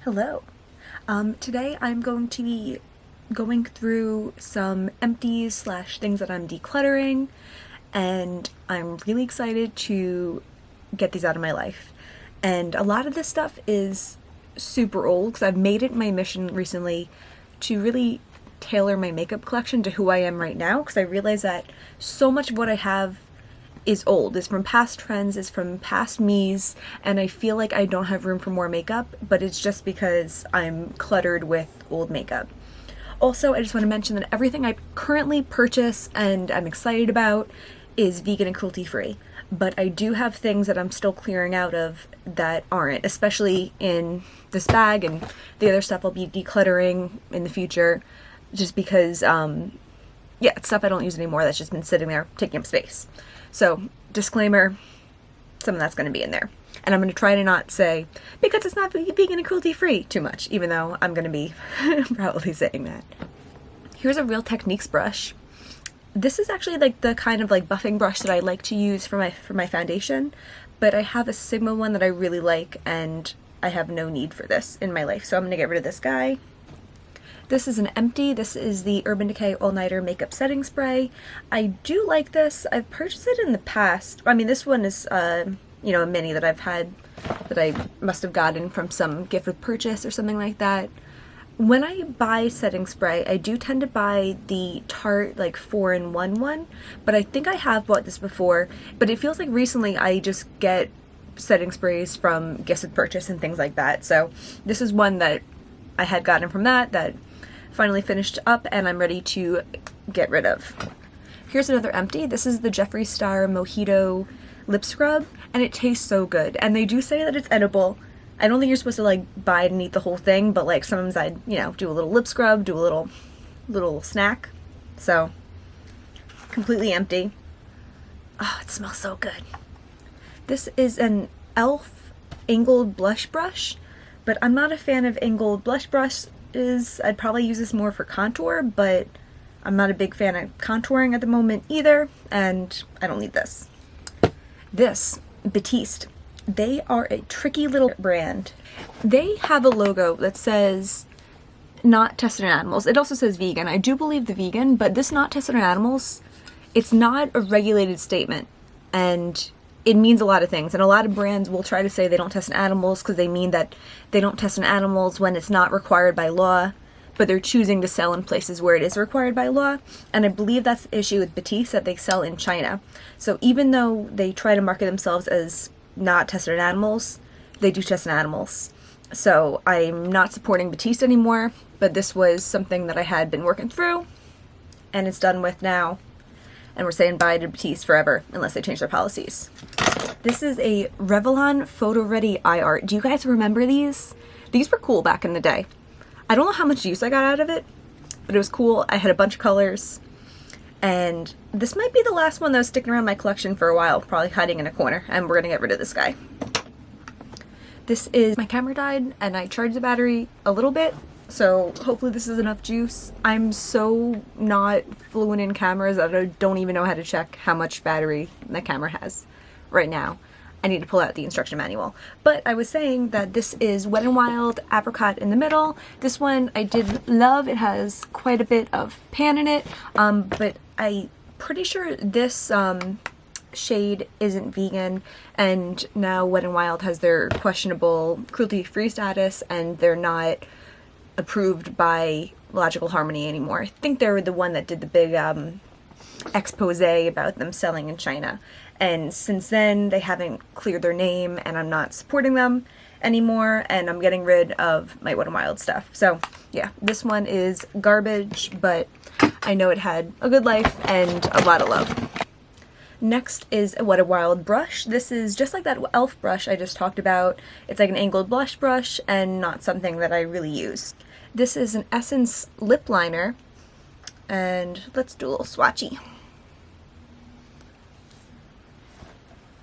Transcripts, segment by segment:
Hello. Today I'm going to be going through some empties slash things that I'm decluttering, and I'm really excited to get these out of my life. And a lot of this stuff is super old because I've made it my mission recently to really tailor my makeup collection to who I am right now, because I realize that so much of what I have is old, is from past trends, is from past me's, and I feel like I don't have room for more makeup, but it's just because I'm cluttered with old makeup. Also, I just want to mention that everything I currently purchase and I'm excited about is vegan and cruelty-free, but I do have things that I'm still clearing out of that aren't, especially in this bag and the other stuff I'll be decluttering in the future, just because, yeah, it's stuff I don't use anymore that's just been sitting there taking up space. So, disclaimer, some of that's going to be in there. And I'm going to try to not say, because it's not vegan and cruelty-free, too much, even though I'm going to be probably saying that. Here's a Real Techniques brush. This is actually like the kind of like buffing brush that I like to use for my foundation, but I have a Sigma one that I really like, and I have no need for this in my life, so I'm going to get rid of this guy. This is an empty. This is the Urban Decay All Nighter Makeup Setting Spray. I do like this. I've purchased it in the past. I mean, this one is, you know, a mini that I've had, that I must have gotten from some gift with purchase or something like that. When I buy setting spray, I do tend to buy the Tarte like 4-in-1 one, but I think I have bought this before. But it feels like recently I just get setting sprays from gifts with purchase and things like that. So this is one that I had gotten from that finally finished up, and I'm ready to get rid of. Here's another empty. This is the Jeffree Star Mojito Lip Scrub, and it tastes so good. And they do say that it's edible. I don't think you're supposed to like buy it and eat the whole thing, but like sometimes I'd, you know, do a little lip scrub, do a little snack. So, completely empty. Oh, it smells so good. This is an e.l.f. angled blush brush, but I'm not a fan of angled blush brushes. I'd probably use this more for contour, but I'm not a big fan of contouring at the moment either, and I don't need this. This, Batiste. They are a tricky little brand. They have a logo that says not tested on animals. It also says vegan. I do believe the vegan, but this not tested on animals, it's not a regulated statement, and it means a lot of things, and a lot of brands will try to say they don't test on animals because they mean that they don't test on animals when it's not required by law, but they're choosing to sell in places where it is required by law. And I believe that's the issue with Batiste, that they sell in China. So even though they try to market themselves as not tested on animals, they do test on animals. So I'm not supporting Batiste anymore, but this was something that I had been working through, and it's done with now. And we're saying bye to Batiste forever, unless they change their policies. This is a Revlon Photo Ready Eye Art. Do you guys remember these? These were cool back in the day. I don't know how much use I got out of it, but it was cool. I had a bunch of colors, and this might be the last one that was sticking around my collection for a while, probably hiding in a corner, and we're gonna get rid of this guy. This is, my camera died, and I charged the battery a little bit, so hopefully this is enough juice. I'm so not fluent in cameras that I don't even know how to check how much battery the camera has right now. I need to pull out the instruction manual. But I was saying that this is Wet n Wild Apricot in the middle. This one I did love. It has quite a bit of pan in it, but I'm pretty sure this shade isn't vegan, and now Wet n Wild has their questionable cruelty-free status, and they're not approved by Logical Harmony anymore. I think they were the one that did the big expose about them selling in China, and since then they haven't cleared their name, and I'm not supporting them anymore, and I'm getting rid of my Wet n Wild stuff. So yeah, this one is garbage, but I know it had a good life and a lot of love. Next is a Wet n Wild brush. This is just like that e.l.f. brush I just talked about. It's like an angled blush brush and not something that I really use. This is an Essence lip liner, and let's do a little swatchy.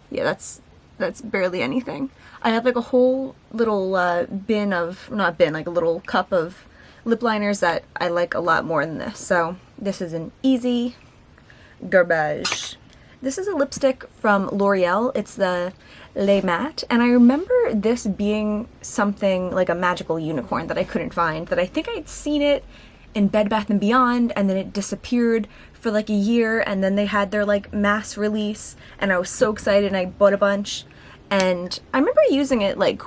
Yeah, that's barely anything. I have like a whole little bin of, not bin, like a little cup of lip liners that I like a lot more than this. So this is an easy garbage. This is a lipstick from L'Oreal. It's the Le Mat, and I remember this being something like a magical unicorn that I couldn't find, that I think I'd seen it in Bed Bath & Beyond, and then it disappeared for like a year, and then they had their like mass release, and I was so excited and I bought a bunch, and I remember using it like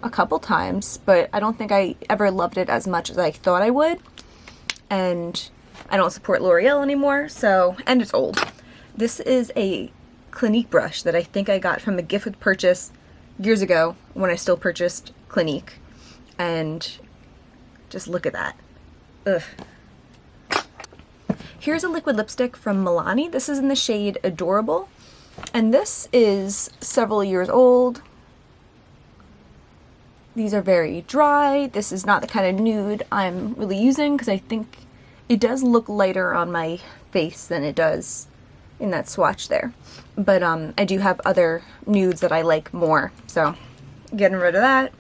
a couple times, but I don't think I ever loved it as much as I thought I would, and I don't support L'Oreal anymore, so, and it's old. This is a Clinique brush that I think I got from a gift with purchase years ago when I still purchased Clinique, and just look at that. Ugh. Here's a liquid lipstick from Milani. This is in the shade Adorable, and this is several years old. These are very dry. This is not the kind of nude I'm really using because I think it does look lighter on my face than it does in that swatch there. But I do have other nudes that I like more, so getting rid of that.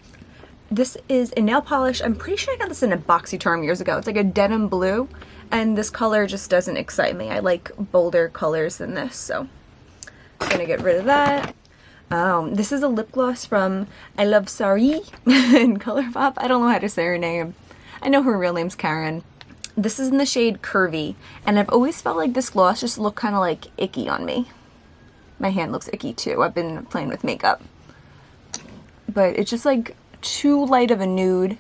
This is a nail polish. I'm pretty sure I got this in a BoxyCharm years ago. It's like a denim blue, and this color just doesn't excite me. I like bolder colors than this, so I'm gonna get rid of that. This is a lip gloss from I Love Sari in Colourpop. I don't know how to say her name. I know her real name's Karen. This is in the shade Curvy, and I've always felt like this gloss just looked kind of like icky on me. My hand looks icky too. I've been playing with makeup. But it's just like too light of a nude.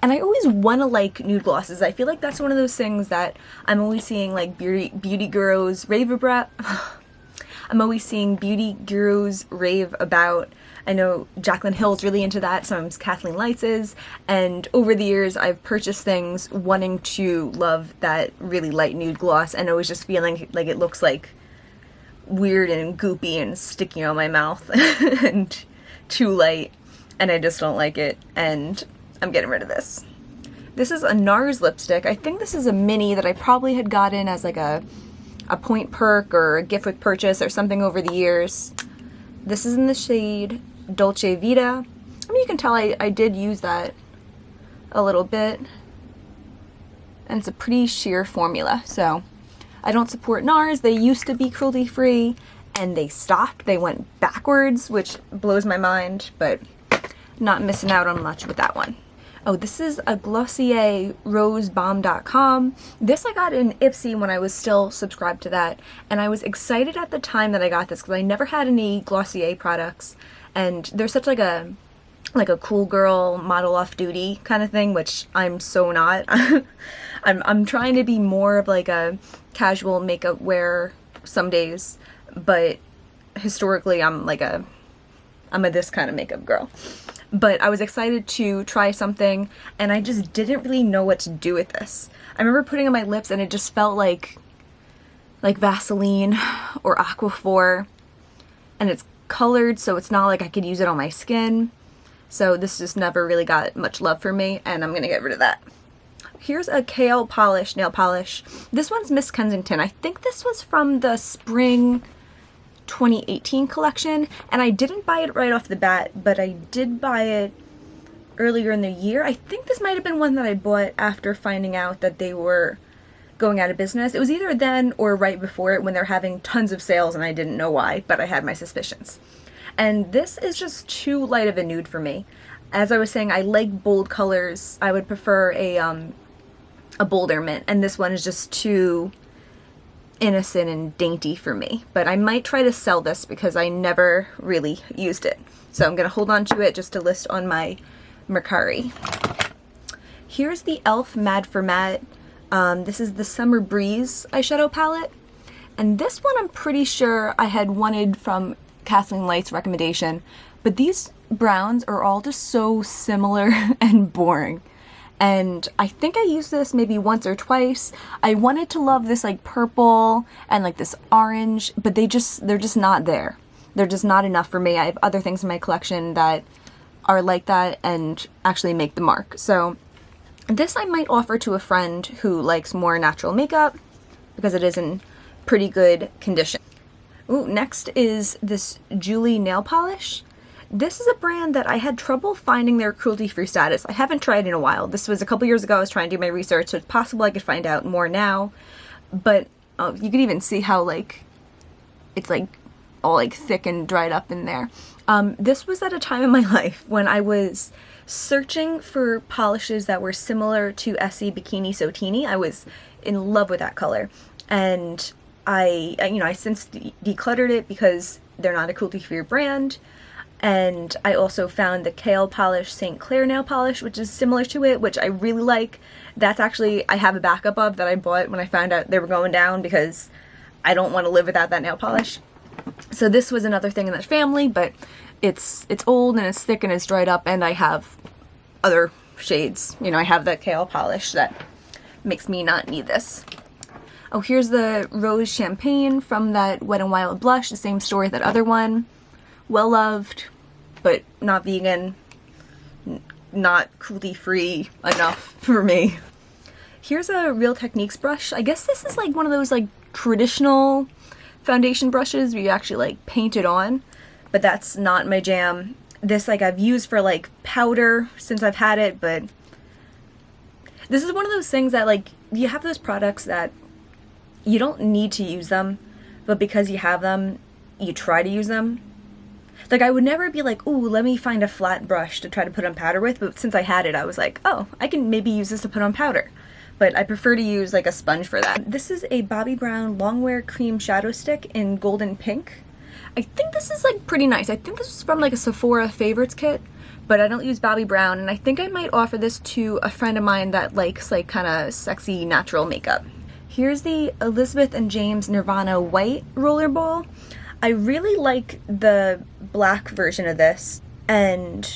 And I always want to like nude glosses. I feel like that's one of those things that I'm always seeing like beauty gurus rave about. I'm always seeing beauty gurus rave about. I know Jaclyn Hill's really into that, sometimes Kathleen Lights is, and over the years I've purchased things wanting to love that really light nude gloss, and always just feeling like it looks like weird and goopy and sticky on my mouth and too light, and I just don't like it, and I'm getting rid of this. This is a NARS lipstick. I think this is a mini that I probably had gotten as like a point perk or a gift with purchase or something over the years. This is in the shade Dolce Vita. I mean, you can tell I did use that a little bit. And it's a pretty sheer formula, so I don't support NARS. They used to be cruelty-free, and they stopped. They went backwards, which blows my mind, but not missing out on much with that one. Oh, this is a Glossier rosebomb.com. This I got in Ipsy when I was still subscribed to that, and I was excited at the time that I got this because I never had any Glossier products, and they're such like a cool girl model off duty kind of thing, which I'm so not. I'm trying to be more of like a casual makeup wear some days, but historically I'm a this kind of makeup girl. But I was excited to try something, and I just didn't really know what to do with this. I remember putting it on my lips, and it just felt like Vaseline or Aquaphor, and it's colored, so it's not like I could use it on my skin. So this just never really got much love for me, and I'm gonna get rid of that. Here's a Kale Polish nail polish. This one's Miss Kensington. I think this was from the spring 2018 collection, and I didn't buy it right off the bat, but I did buy it earlier in the year. I think this might have been one that I bought after finding out that they were going out of business. It was either then or right before it when they're having tons of sales, and I didn't know why, but I had my suspicions. And this is just too light of a nude for me. As I was saying, I like bold colors. I would prefer a bolder mint, and this one is just too innocent and dainty for me. But I might try to sell this because I never really used it. So I'm gonna hold on to it just to list on my Mercari. Here's the e.l.f. Mad for Matte. This is the Summer Breeze eyeshadow palette. And this one I'm pretty sure I had wanted from Kathleen Light's recommendation. But these browns are all just so similar and boring. And I think I used this maybe once or twice. I wanted to love this like purple and like this orange, but they're just not there. They're just not enough for me. I have other things in my collection that are like that and actually make the mark. So this I might offer to a friend who likes more natural makeup because it is in pretty good condition. Ooh, next is this Julie nail polish. This is a brand that I had trouble finding their cruelty-free status. I haven't tried in a while. This was a couple years ago. I was trying to do my research, so it's possible I could find out more now. But you can even see how like it's like all like thick and dried up in there. This was at a time in my life when I was searching for polishes that were similar to Essie Bikini Sotini. I was in love with that color, and I since decluttered it because they're not a cruelty-free brand. And I also found the Kale Polish St. Clair nail polish, which is similar to it, which I really like. That's actually, I have a backup of that I bought when I found out they were going down because I don't want to live without that nail polish. So this was another thing in that family, but it's old and it's thick and it's dried up, and I have other shades. You know, I have the Kale polish that makes me not need this. Oh, here's the Rose Champagne from that Wet n Wild blush, the same story as that other one. Well loved, but not vegan, not cruelty-free enough for me. Here's a Real Techniques brush. I guess this is like one of those like traditional foundation brushes where you actually like paint it on, but that's not my jam. This like I've used for like powder since I've had it, but this is one of those things that like you have those products that you don't need to use them, but because you have them, you try to use them. Like, I would never be like, ooh, let me find a flat brush to try to put on powder with, but since I had it, I was like, oh, I can maybe use this to put on powder. But I prefer to use, like, a sponge for that. This is a Bobbi Brown Longwear Cream Shadow Stick in Golden Pink. I think this is, like, pretty nice. I think this is from, like, a Sephora Favorites kit, but I don't use Bobbi Brown, and I think I might offer this to a friend of mine that likes, like, kind of sexy, natural makeup. Here's the Elizabeth and James Nirvana White Roller Ball. I really like the black version of this, and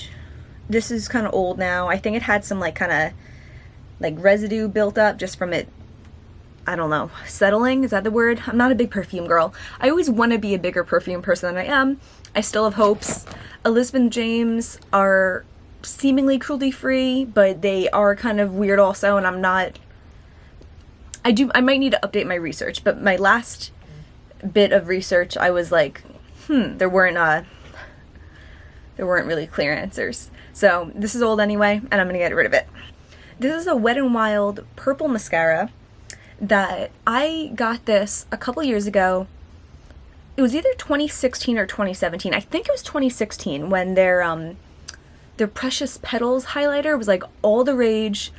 this is kind of old now. I think it had some like kind of like residue built up just from it, I don't know, settling, is that the word? I'm not a big perfume girl. I always want to be a bigger perfume person than I am. I still have hopes. Elizabeth and James are seemingly cruelty-free, but they are kind of weird also, and I'm not... I might need to update my research, but my last bit of research, I was like, there weren't really clear answers. So this is old anyway, and I'm gonna get rid of it. This is a Wet n Wild purple mascara that I got this a couple years ago. It was either 2016 or 2017. I think it was 2016 when their Precious Petals highlighter was like all the rage,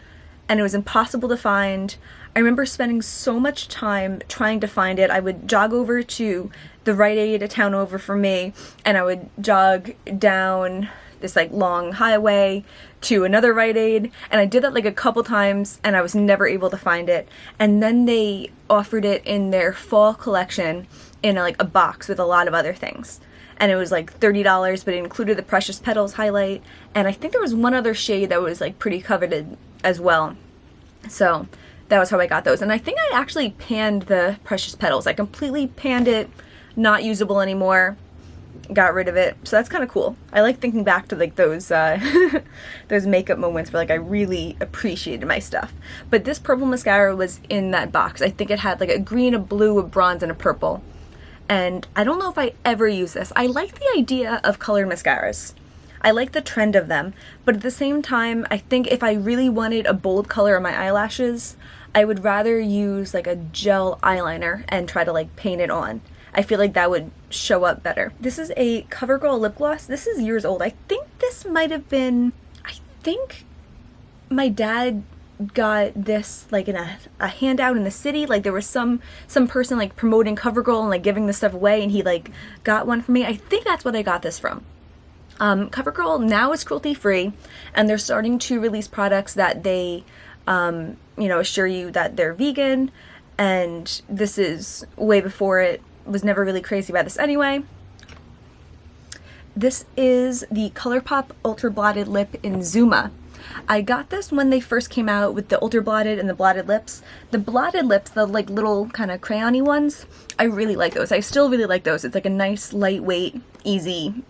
and it was impossible to find. I remember spending so much time trying to find it. I would jog over to the Rite Aid, a town over from me, and I would jog down this like long highway to another Rite Aid, and I did that like a couple times, and I was never able to find it. And then they offered it in their fall collection in like a box with a lot of other things. And it was like $30, but it included the Precious Petals highlight, and I think there was one other shade that was like pretty coveted as well. So that was how I got those. And I think I actually panned the Precious Petals. I completely panned it, not usable anymore, got rid of it. So that's kind of cool. I like thinking back to like those those makeup moments where like I really appreciated my stuff. But this purple mascara was in that box. I think it had like a green, a blue, a bronze, and a purple. And I don't know if I ever use this. I like the idea of colored mascaras. I like the trend of them, but at the same time, I think if I really wanted a bold color on my eyelashes, I would rather use like a gel eyeliner and try to like paint it on. I feel like that would show up better. This is a CoverGirl lip gloss. This is years old. I think this might have been, I think my dad got this like in a handout in the city. Like there was some person like promoting CoverGirl and like giving this stuff away, and he like got one for me. I think that's what I got this from. CoverGirl now is cruelty-free, and they're starting to release products that they, assure you that they're vegan, and this is way before it. Was never really crazy about this anyway. This is the Colourpop Ultra Blotted Lip in Zuma. I got this when they first came out with the Ultra Blotted and the Blotted Lips. The Blotted Lips, the like little kind of crayon-y ones, I really like those. I still really like those. It's like a nice, lightweight, easy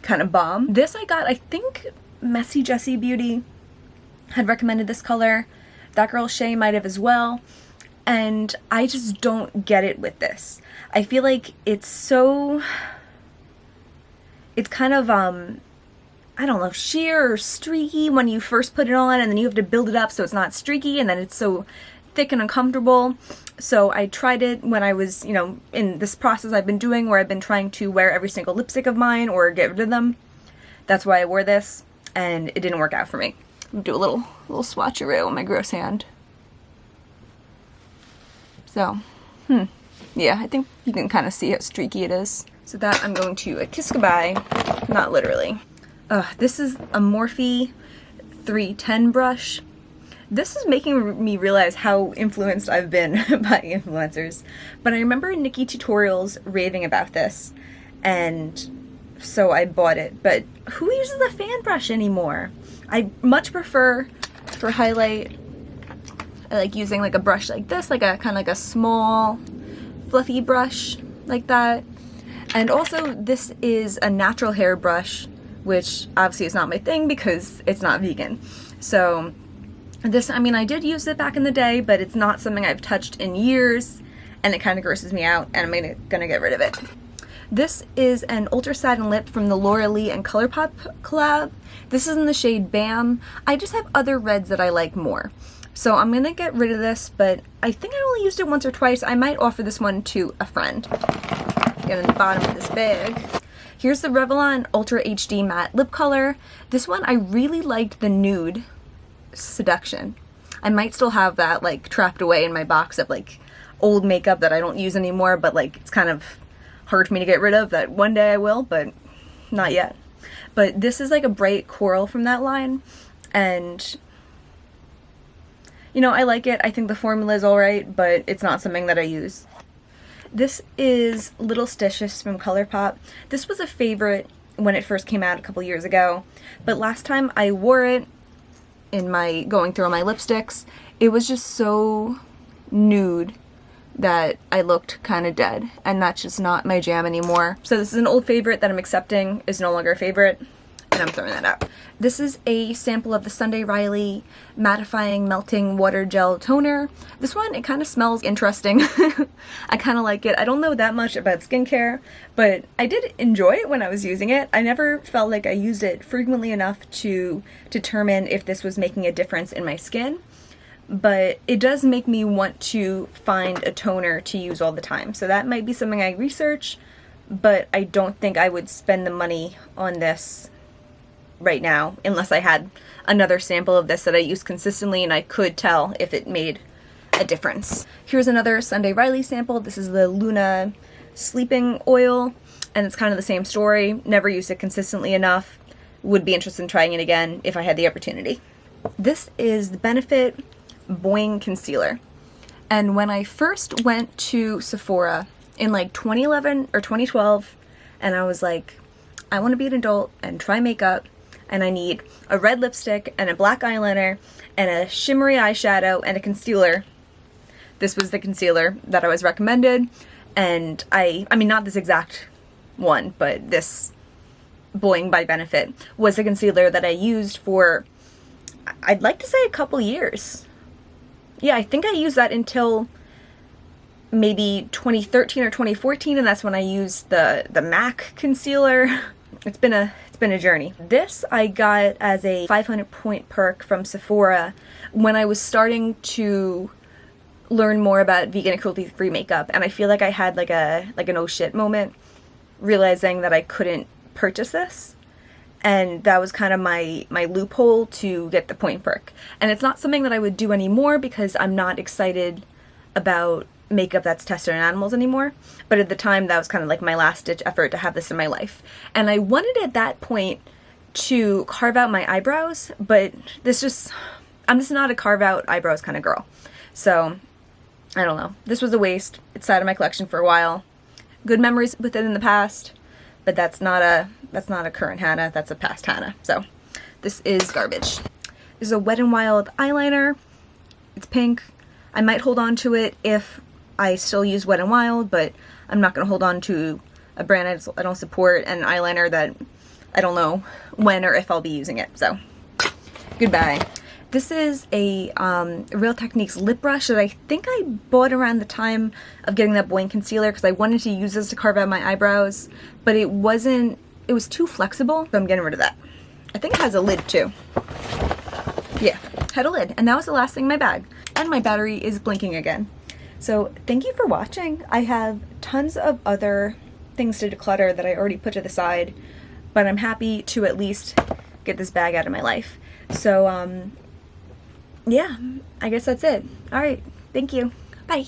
kind of balm. This I got, I think Messy Jessie Beauty had recommended this color. That girl Shay might have as well. And I just don't get it with this. I feel like it's kind of, I don't know, sheer or streaky when you first put it on, and then you have to build it up so it's not streaky, and then it's so thick and uncomfortable. So I tried it when I was, you know, in this process I've been doing where I've been trying to wear every single lipstick of mine or get rid of them. That's why I wore this, and it didn't work out for me. Do a little swatcheroo on my gross hand. So, yeah, I think you can kind of see how streaky it is. So that I'm going to kiss goodbye, not literally. This is a Morphe 310 brush. This is making me realize how influenced I've been by influencers. But I remember Nikki Tutorials raving about this, and so I bought it. But who uses a fan brush anymore? I much prefer, for highlight, I like using like a brush like this, like a kind of like a small, fluffy brush like that. And also, this is a natural hair brush, which obviously is not my thing because it's not vegan. So this, I mean, I did use it back in the day, but it's not something I've touched in years, and it kind of grosses me out, and I'm gonna get rid of it. This is an Ultra Satin Lip from the Laura Lee and Colourpop collab. This is in the shade Bam. I just have other reds that I like more. So I'm gonna get rid of this, but I think I only used it once or twice. I might offer this one to a friend. Get in the bottom of this bag. Here's the Revlon Ultra HD Matte Lip Color. This one, I really liked the nude Seduction. I might still have that like trapped away in my box of like old makeup that I don't use anymore, but like it's kind of hard for me to get rid of. That one day I will, but not yet. But this is like a bright coral from that line, and you know, I like it. I think the formula is alright, but it's not something that I use. This is Little Stitches from Colourpop. This was a favorite when it first came out a couple years ago, but last time I wore it in my going through my lipsticks, it was just so nude that I looked kind of dead, and that's just not my jam anymore. So this is an old favorite that I'm accepting is no longer a favorite, and I'm throwing that out. This is a sample of the Sunday Riley Mattifying Melting Water Gel Toner. This one, it kind of smells interesting. I kind of like it. I don't know that much about skincare, but I did enjoy it when I was using it. I never felt like I used it frequently enough to determine if this was making a difference in my skin, but it does make me want to find a toner to use all the time. So that might be something I research, but I don't think I would spend the money on this right now unless I had another sample of this that I use consistently and I could tell if it made a difference. Here's another Sunday Riley sample. This is the Luna Sleeping Oil, and it's kind of the same story. Never used it consistently enough. Would be interested in trying it again if I had the opportunity. This is the Benefit Boing Concealer, and when I first went to Sephora in like 2011 or 2012, and I was like, I want to be an adult and try makeup, and I need a red lipstick and a black eyeliner and a shimmery eyeshadow and a concealer. This was the concealer that I was recommended, and I mean not this exact one, but this Boing by Benefit was the concealer that I used for, I'd like to say, a couple years. Yeah, I think I used that until maybe 2013 or 2014, and that's when I used the MAC concealer. It's been a journey. This I got as a 500-point perk from Sephora when I was starting to learn more about vegan and cruelty-free makeup, and I feel like I had like an oh shit moment realizing that I couldn't purchase this, and that was kind of my loophole to get the point perk. And it's not something that I would do anymore because I'm not excited about makeup that's tested on animals anymore, but at the time that was kind of like my last ditch effort to have this in my life. And I wanted at that point to carve out my eyebrows, but I'm just not a carve out eyebrows kind of girl. So I don't know. This was a waste. It's sat in my collection for a while. Good memories with it in the past, but that's not a current Hannah, that's a past Hannah. So this is garbage. This is a Wet n Wild eyeliner. It's pink. I might hold on to it if I still use Wet n Wild, but I'm not going to hold on to a brand I don't support and an eyeliner that I don't know when or if I'll be using it. So goodbye. This is a Real Techniques lip brush that I think I bought around the time of getting that Boing concealer because I wanted to use this to carve out my eyebrows, but it was too flexible, so I'm getting rid of that. I think it has a lid too. Yeah, had a lid, and that was the last thing in my bag. And my battery is blinking again. So thank you for watching. I have tons of other things to declutter that I already put to the side, but I'm happy to at least get this bag out of my life. So yeah, I guess that's it. All right, thank you. Bye.